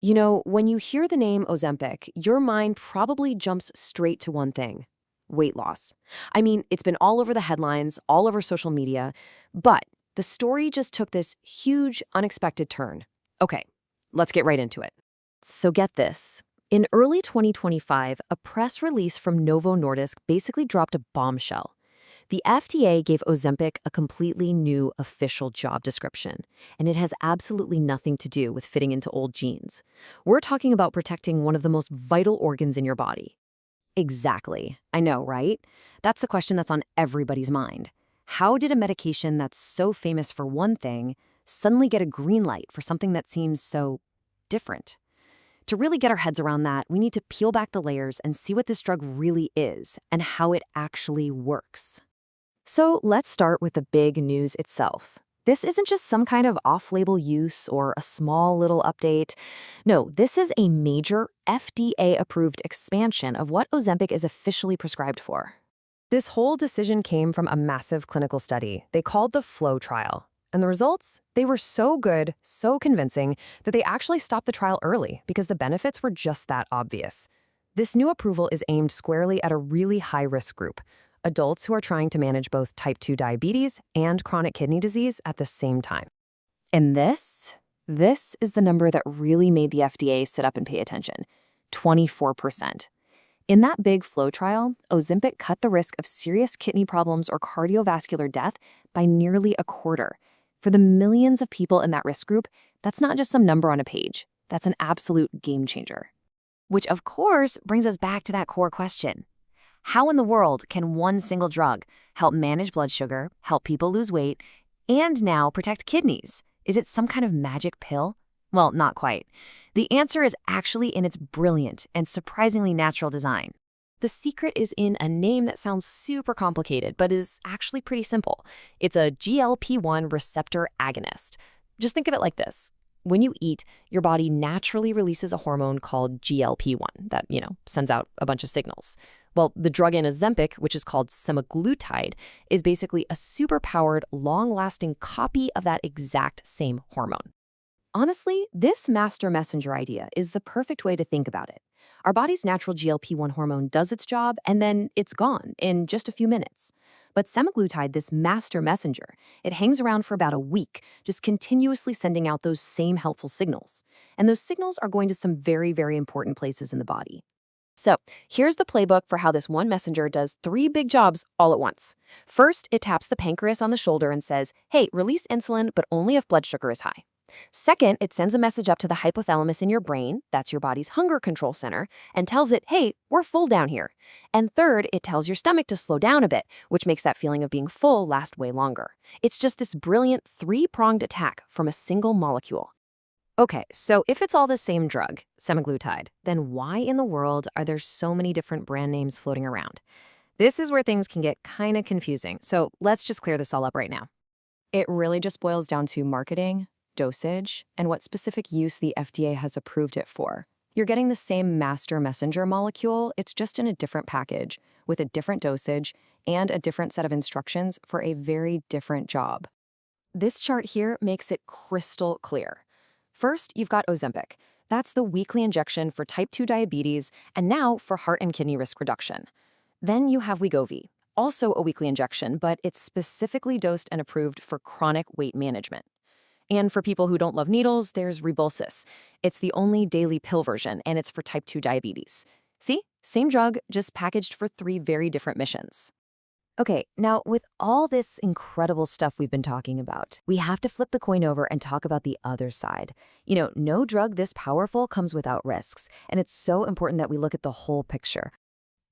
You know, when you hear the name Ozempic, your mind probably jumps straight to one thing: weight loss. I mean, it's been all over the headlines, all over social media, but the story just took this huge, unexpected turn. Okay, let's get right into it. So get this. In early 2025, a press release from Novo Nordisk basically dropped a bombshell. The FDA gave Ozempic a completely new official job description, and it has absolutely nothing to do with fitting into old jeans. We're talking about protecting one of the most vital organs in your body. Exactly. I know, right? That's the question that's on everybody's mind. How did a medication that's so famous for one thing suddenly get a green light for something that seems so different? To really get our heads around that, we need to peel back the layers and see what this drug really is and how it actually works. So let's start with the big news itself. This isn't just some kind of off-label use or a small little update. No, this is a major FDA-approved expansion of what Ozempic is officially prescribed for. This whole decision came from a massive clinical study they called the FLOW trial. And the results? They were so good, so convincing, that they actually stopped the trial early because the benefits were just that obvious. This new approval is aimed squarely at a really high-risk group: adults who are trying to manage both type 2 diabetes and chronic kidney disease at the same time. And this is the number that really made the FDA sit up and pay attention: 24%. In that big FLOW trial, Ozempic cut the risk of serious kidney problems or cardiovascular death by nearly a quarter. For the millions of people in that risk group, that's not just some number on a page. That's an absolute game changer. Which, of course, brings us back to that core question. How in the world can one single drug help manage blood sugar, help people lose weight, and now protect kidneys? Is it some kind of magic pill? Well, not quite. The answer is actually in its brilliant and surprisingly natural design. The secret is in a name that sounds super complicated, but is actually pretty simple. It's a GLP-1 receptor agonist. Just think of it like this. When you eat, your body naturally releases a hormone called GLP-1 that, sends out a bunch of signals. Well, the drug in Ozempic, which is called Semaglutide, is basically a super-powered, long-lasting copy of that exact same hormone. Honestly, this master messenger idea is the perfect way to think about it. Our body's natural GLP-1 hormone does its job, and then it's gone in just a few minutes. But semaglutide, this master messenger, it hangs around for about a week, just continuously sending out those same helpful signals. And those signals are going to some very, very important places in the body. So here's the playbook for how this one messenger does three big jobs all at once. First, it taps the pancreas on the shoulder and says, hey, release insulin, but only if blood sugar is high. Second, it sends a message up to the hypothalamus in your brain, that's your body's hunger control center, and tells it, hey, we're full down here. And third, it tells your stomach to slow down a bit, which makes that feeling of being full last way longer. It's just this brilliant three-pronged attack from a single molecule. Okay, so if it's all the same drug, semaglutide, then why in the world are there so many different brand names floating around? This is where things can get kind of confusing, so let's just clear this all up right now. It really just boils down to marketing, dosage, and what specific use the FDA has approved it for. You're getting the same master messenger molecule, it's just in a different package, with a different dosage, and a different set of instructions for a very different job. This chart here makes it crystal clear. First, you've got Ozempic. That's the weekly injection for type 2 diabetes, and now for heart and kidney risk reduction. Then you have Wegovy, also a weekly injection, but it's specifically dosed and approved for chronic weight management. And for people who don't love needles, there's Rybelsus. It's the only daily pill version, and it's for type 2 diabetes. See? Same drug, just packaged for three very different missions. Okay, now with all this incredible stuff we've been talking about, we have to flip the coin over and talk about the other side. No drug this powerful comes without risks, and it's so important that we look at the whole picture.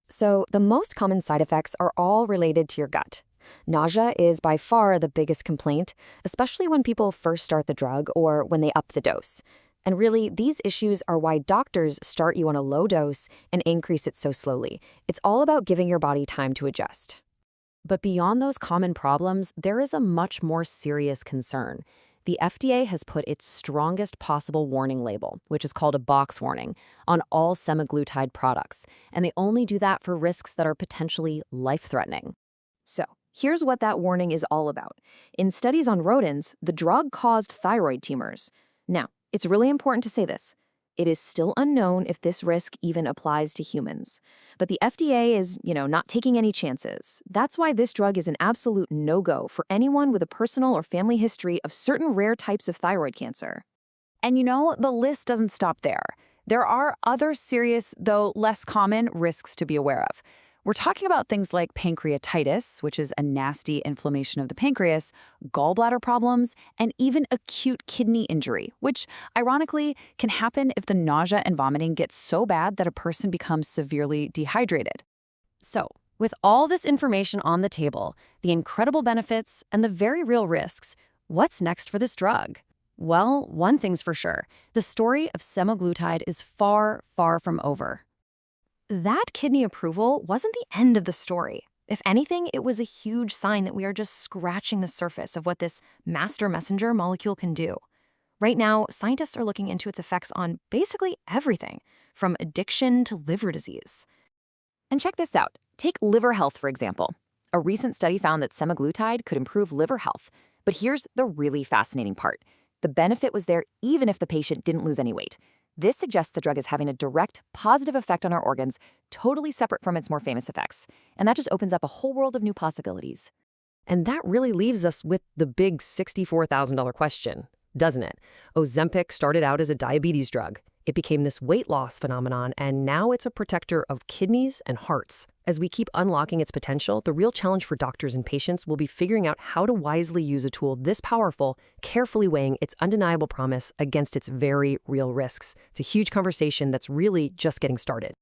So the most common side effects are all related to your gut. Nausea is by far the biggest complaint, especially when people first start the drug or when they up the dose. And really, these issues are why doctors start you on a low dose and increase it so slowly. It's all about giving your body time to adjust. But beyond those common problems, there is a much more serious concern. The FDA has put its strongest possible warning label, which is called a box warning, on all semaglutide products, and they only do that for risks that are potentially life-threatening. So, here's what that warning is all about. In studies on rodents, the drug caused thyroid tumors. Now, it's really important to say this. It is still unknown if this risk even applies to humans. But the FDA is, not taking any chances. That's why this drug is an absolute no-go for anyone with a personal or family history of certain rare types of thyroid cancer. And the list doesn't stop there. There are other serious, though less common, risks to be aware of. We're talking about things like pancreatitis, which is a nasty inflammation of the pancreas, gallbladder problems, and even acute kidney injury, which, ironically, can happen if the nausea and vomiting get so bad that a person becomes severely dehydrated. So, with all this information on the table, the incredible benefits and the very real risks, what's next for this drug? Well, one thing's for sure. The story of semaglutide is far, far from over. That kidney approval wasn't the end of the story. If anything, it was a huge sign that we are just scratching the surface of what this master messenger molecule can do. Right now, scientists are looking into its effects on basically everything, from addiction to liver disease. And check this out. Take liver health, for example. A recent study found that semaglutide could improve liver health. But here's the really fascinating part. The benefit was there even if the patient didn't lose any weight. This suggests the drug is having a direct, positive effect on our organs, totally separate from its more famous effects. And that just opens up a whole world of new possibilities. And that really leaves us with the big $64,000 question, doesn't it? Ozempic started out as a diabetes drug. It became this weight loss phenomenon, and now it's a protector of kidneys and hearts. As we keep unlocking its potential, the real challenge for doctors and patients will be figuring out how to wisely use a tool this powerful, carefully weighing its undeniable promise against its very real risks. It's a huge conversation that's really just getting started.